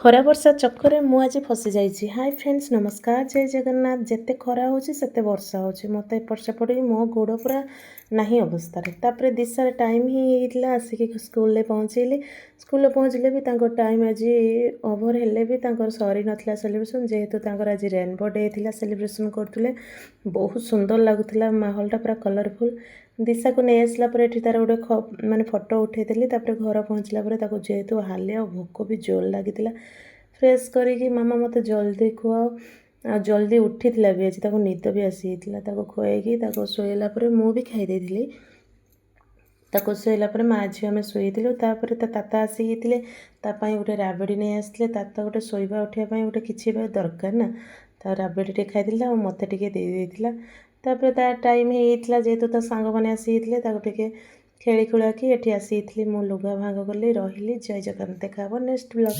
खरा वर्षा चक्कर मु आज फसी जाइए। हाय फ्रेंड्स नमस्कार जय जगन्नाथ। जिते खरा हो वर्षा हो मत एपट सेपट मो गोड़ पूरा नहीं अवस्था तापर दिशार टाइम ही आसिक स्कूल पहुँचली। स्कूल पहुँचले भी टाइम आज ओभर हेले भी सरी नाला सेलिब्रेशन जेहेतु आज रेनबो डे थी सेलिब्रेशन करते बहुत सुंदर लगुला माहौलटा पूरा कलरफुल। दिशा को नहीं आसला तार गोटे माने फोटो उठेदेली घर पहुँचला जेहेतु हालिया भोक भी जोर लगी फ्रेश करी मामा मत जल्दी खुआओ आ जल्दी उठी भी आज निद भी आसी खुआई शोला मु भी खाई शोला माँ झी आम शोलु। ताता आसिक गोटे राबड़ी नहीं आसते तात गोटे शोवा उठापी गोटे किसी दरकार ना राबड़ी खाई मत तापर ता टाइम होता जेहेतु ता सांग मैंने आसी टे खेली खुला कि ये आसी मु लुगा भांग कली रही। जय जगन्नाथ। देखा नेक्स्ट ब्लॉग।